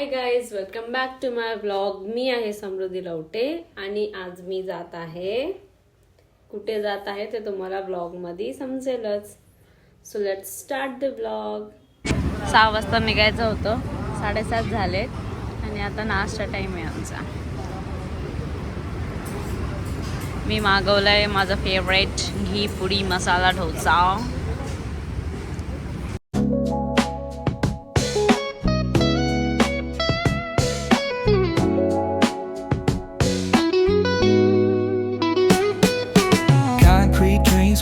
High guys, welcome back to my vlog. मी आहे समृद्धी लवटे आणि आज मी जात आहे. कुठे जात आहे ते तुम्हाला व्लॉग मध्ये समजेलच. So let's start the vlog. 6 वाजता निघायचं होतं, 7:30 झालेत आणि आता नाश्ता टाइम आहे आमचा. मी मागवलंय माझा favourite ghee puri masala dosa.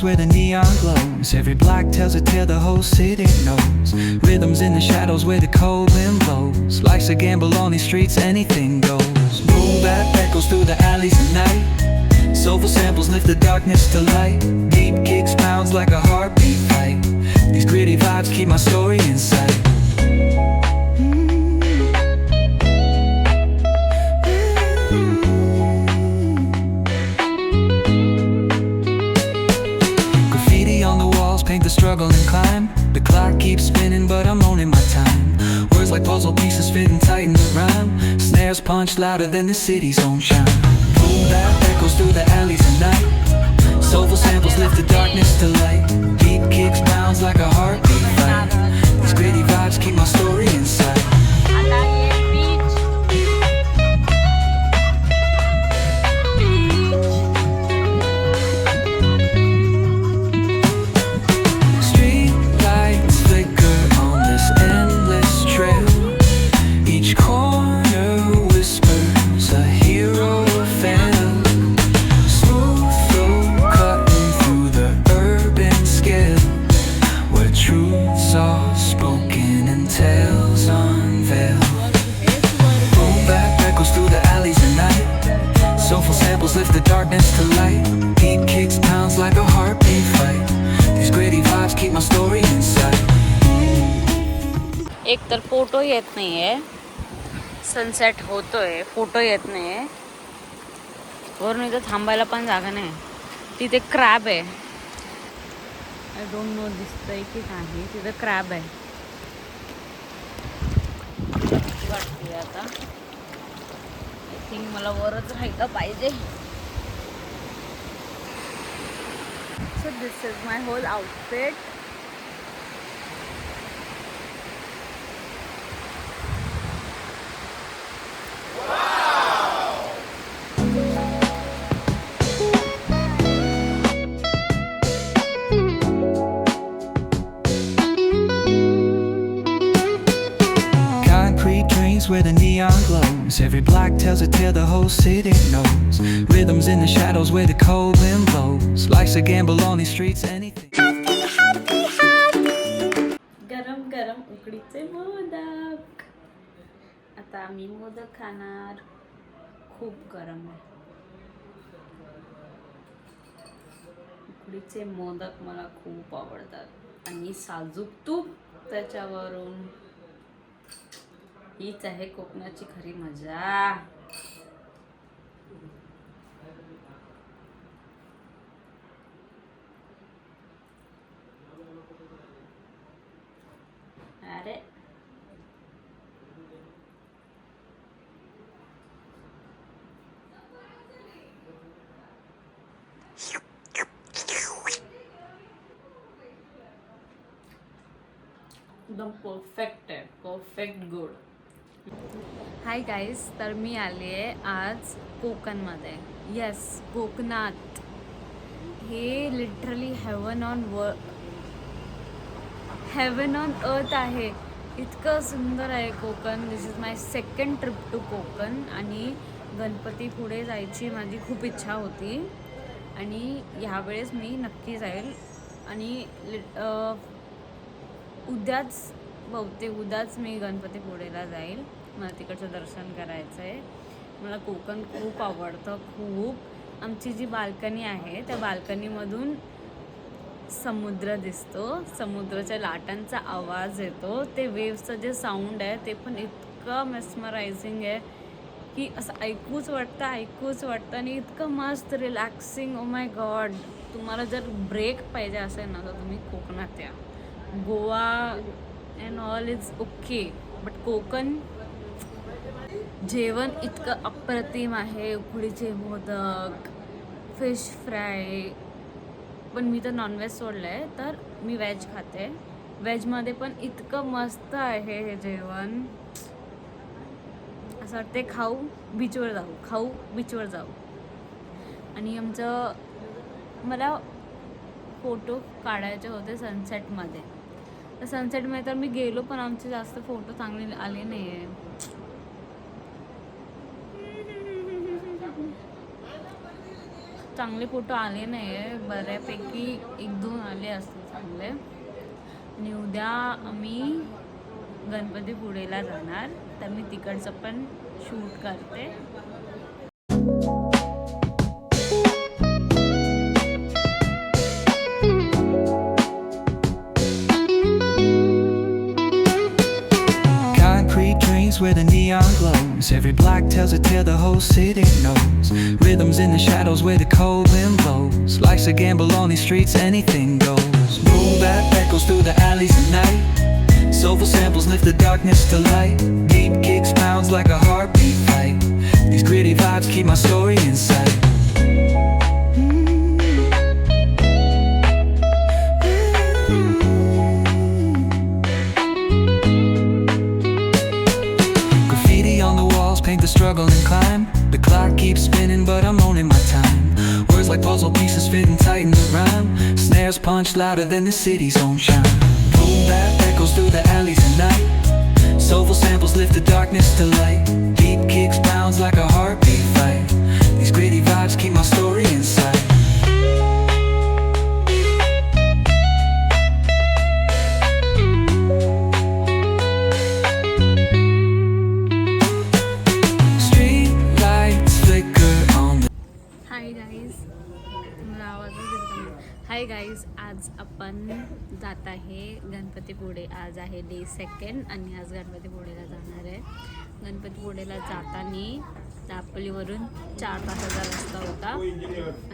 Where the neon glows, every block tells a tale the whole city knows. Rhythms in the shadows where the cold wind blows. Life's a gamble on these streets, anything goes. Boom bap echoes through the alleys at night. Soulful samples lift the darkness to light. Deep kicks pounds like a heartbeat fight. These gritty vibes keep my story in sight. Paint the struggle and climb. The clock keeps spinning but I'm owning my time. Words like puzzle pieces fitting tight in the rhyme. Snares punch louder than the city's own chime. Boom bap echoes through the alleys at night. Soulful samples lift the darkness to light. Beat kicks bounds like a heartbeat fight. These gritty vibes keep my story inside. Lift the darkness to light. Beat kicks pounds like a heartbeat fight. These gritty vibes keep my story inside. एक तर photo येत नाहीये, sunset होतोय, photo येत नाहीये. वरून इथं थांबायला पण जागा नाही. तिथे क्रॅब आहे. आय डोंट नो दिसतंय की नाही. तिथे क्रॅब आहे. वाटते आता आय थिंक मला वरच राहायला पाहिजे. So this is my whole outfit. Where the neon glows, every block tells a tale the whole city knows. Rhythms in the shadows where the cold wind blows. Life's a gamble on these streets, anything. गरम गरम उकडीचे मोदक. आता आम्ही मोदक खाणार. खूप गरम आहे. उकडीचे मोदक मला खूप आवडतात आणि साजूक तूप त्याच्यावरून. हीच आहे कोकणाची खरी मजा. अरे एकदम परफेक्ट आहे, परफेक्ट गुड. हाय गाईज, तर मी आली आहे आज कोकणमध्ये. येस, कोकणात. हे लिटरली हेवन ऑन अर्थ आहे. इतकं सुंदर आहे Konkan. This is my second trip to Konkan आणि गणपतीपुळे जायची माझी खूप इच्छा होती आणि ह्यावेळेस मी नक्की जाईल. आणि उद्याच मी गणपतीपुळेला जाईल. मला तिकडचं दर्शन करायचं आहे. मला कोकण खूप आवडतं, खूप. आमची जी बाल्कनी आहे त्या बाल्कनीमधून समुद्र दिसतो. समुद्राच्या लाटांचा आवाज येतो. ते वेव्सचं जे साऊंड आहे ते पण इतकं मेस्मरायझिंग आहे की असं ऐकूच वाटतं आणि इतकं मस्त रिलॅक्सिंग. Oh my God. तुम्हाला जर ब्रेक पाहिजे असेल ना तर तुम्ही कोकणात या. Goa and all is okay, but Konkan जेवण इतकं अप्रतिम आहे. उकडीचे मोदक, फिश फ्राय. पण मी तर नॉनव्हेज सोडलं आहे, तर मी व्हेज खाते. व्हेजमध्ये पण इतकं मस्त आहे हे जेवण. असं वाटते खाऊ बीचवर जाऊ. आणि मला फोटो काढायचे होते सनसेटमध्ये. तर सनसेटमध्ये तर मी गेलो, पण आमचे जास्त फोटो चांगले आले नाही आहे. चांगले फोटो आले नाही आहे. बऱ्यापैकी 1-2 आले असतील चांगले. आणि उद्या आम्ही गणपतीपुळेला जाणार, तर मी तिकडचं पण शूट करते. Concrete drains where the neon glows. Every block tells a tale the whole city knows. Rhythms in the shadows where the cold wind blows. Life's a gamble on these streets, anything goes. Boom bap echoes through the alleys at night. Soulful samples lift the darkness to light. Deep kicks pounds like a heartbeat fight. These gritty vibes keep my story in sight. Graffiti on the walls paint the struggle and climb. The clock keeps spinning but I'm owning my time. Words like puzzle pieces fitting tight in the rhyme. Snares punch louder than the city's own chime. Boom bap echoes through the alleys at night. Soulful samples lift the darkness to light. Deep kicks pounds like a heartbeat fight. These gritty vibes keep my story inside. Street lights flicker on the hi guys, मला आवाजच येत नाही. Hi guys, आज आपण जात आहे गणपतीपुळे. आज आहे डे 2 आणि आज गणपतीपुळेला जाणार आहे. गणपतीपुळेला जाताना दापोलीवरून 4 तासाचा रस्ता होता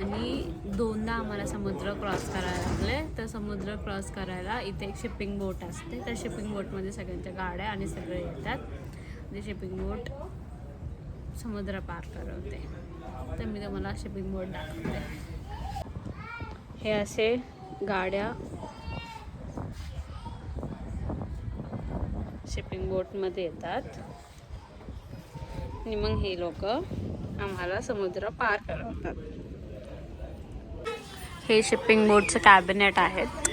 आणि 2दा आम्हाला समुद्र क्रॉस करायला लागले. तर समुद्र क्रॉस करायला इथे एक शिपिंग बोट असते. त्या शिपिंग बोटमध्ये सगळ्यांच्या गाड्या आणि सगळे येतात. ते शिपिंग बोट समुद्र पार करवते. तर मी तुम्हाला शिपिंग बोट दाखवते. हे असे गाड्या शिपिंग बोटमध्ये येतात आणि मग हे लोक आम्हाला समुद्र पार करवतात. हे शिपिंग बोटचं कॅबिनेट आहेत.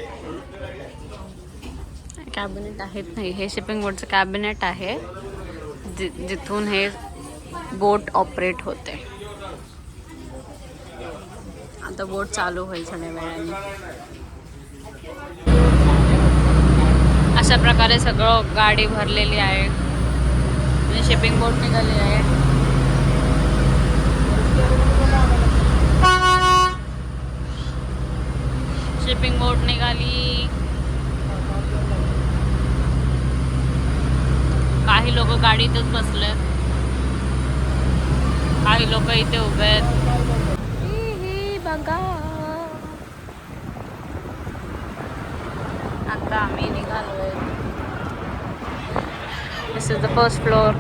हे शिपिंग बोटचं कॅबिनेट आहे जिथून हे बोट ऑपरेट होते. आता बोट चालू होईल थोड्या वेळाने. अशा प्रकारे सगळं गाडी भरलेली आहे आणि शिपिंग बोट निघाली आहे. शिपिंग बोट निघाली. काही लोक गाडीतच बसलेत, काही लोक इथे उभे आहेत. बघा, आता आम्ही निघालोय. दिस इज द फर्स्ट फ्लोअर.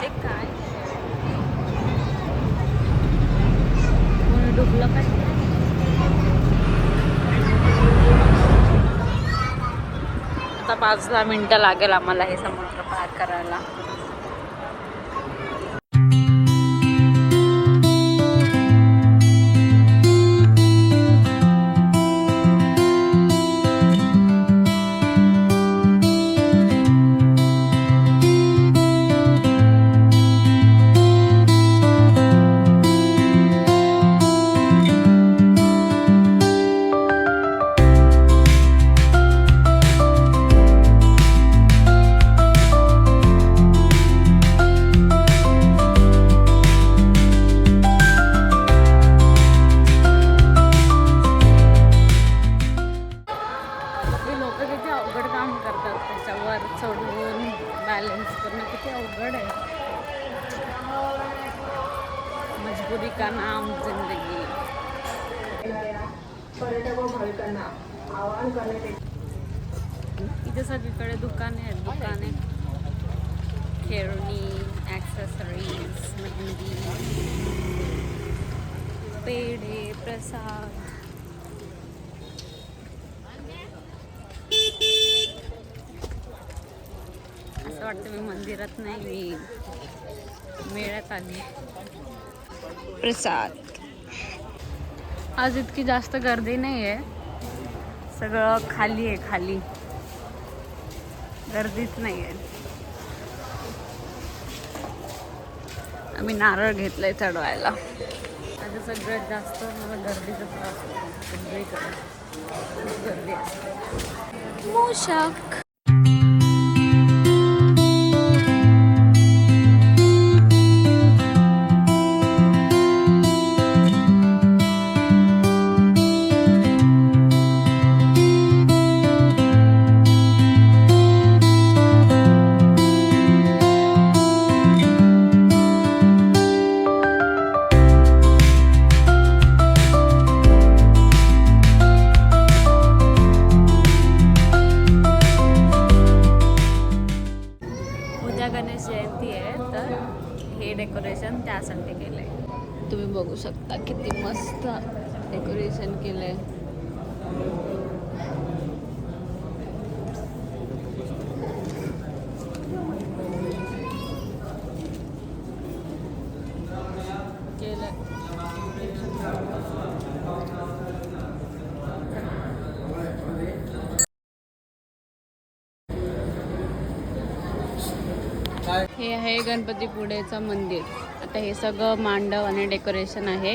ते काय डुबलं काय? आता 5-10 मिनिटं लागेल आम्हाला हे समुद्र पार करायला. मजबूरी का नाम जिंदगी. पर्यटक व भाविकांना आवाहन करण्यात येते. इथे सगळीकडे दुकाने आहेत. खेळणी, ॲक्सेसरीज, मेहंदी, पेढे, प्रसाद. असं वाटतं मी मंदिरात नाही, मी मेळ्यात आली. प्रसाद. आज इतकी जास्त गर्दी नाही आहे, सगळं खाली आहे, खाली गर्दीच नाही आहे. आम्ही नारळ घेतलंय चढवायला. आता सगळ्यात जास्त मला गर्दीचा त्रास होतो, सगळीकडे खूप गर्दी असते. मूषक. गणेश जयंती आहे, तर हे डेकोरेशन त्यासाठी केलंय. तुम्ही बघू शकता किती मस्त डेकोरेशन केलंय. हे आहे गणपतीपुळेचं मंदिर. आता हे सगळं मांडव आणि डेकोरेशन आहे,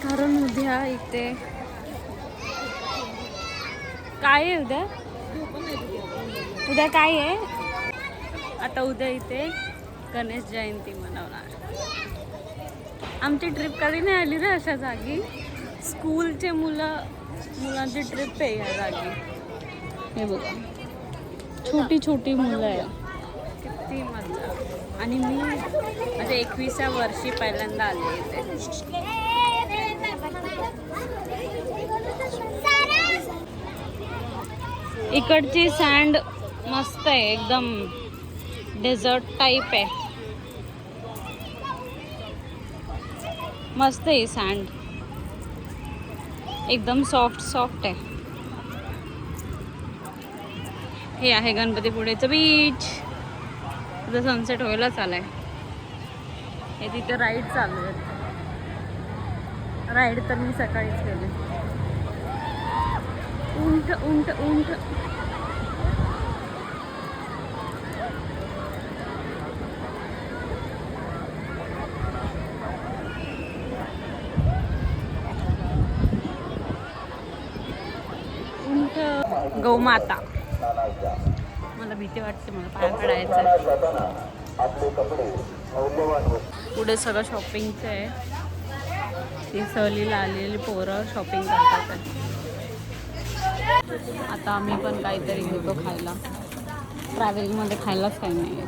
कारण उद्या इथे काय आहे? उद्या काय आहे? आता उद्या इथे गणेश जयंती मनवणार. आमची ट्रिप कधी नाही आली रे अशा जागी. स्कूलचे मुलांची ट्रिप आहे या जागी. हे बघा, छोटी छोटी मुलं आहे, किती मजा. आणि मी माझ्या 21व्या वर्षी पहिल्यांदा आले इथे. इकडची सँड मस्त आहे, एकदम डेझर्ट टाईप आहे. मस्त आहे सँड, एकदम सॉफ्ट सॉफ्ट आहे. हे आहे गणपतीपुळेचं बीच. आता सनसेट व्हायलाच आलाय. हे तिथे राईड चालू आहेत. राईड तर मी सकाळीच केली. उंट उंट उंट. उंट. गौमाता. मला भीती वाटते, मला पाया पडायचं. पुढे सगळं शॉपिंगचं आहे. ती सहलीला आलेली पोरं शॉपिंग करतात. आता आम्ही पण काहीतरी घेतो खायला. ट्रॅव्हलिंगमध्ये खायलाच काही नाही आहे.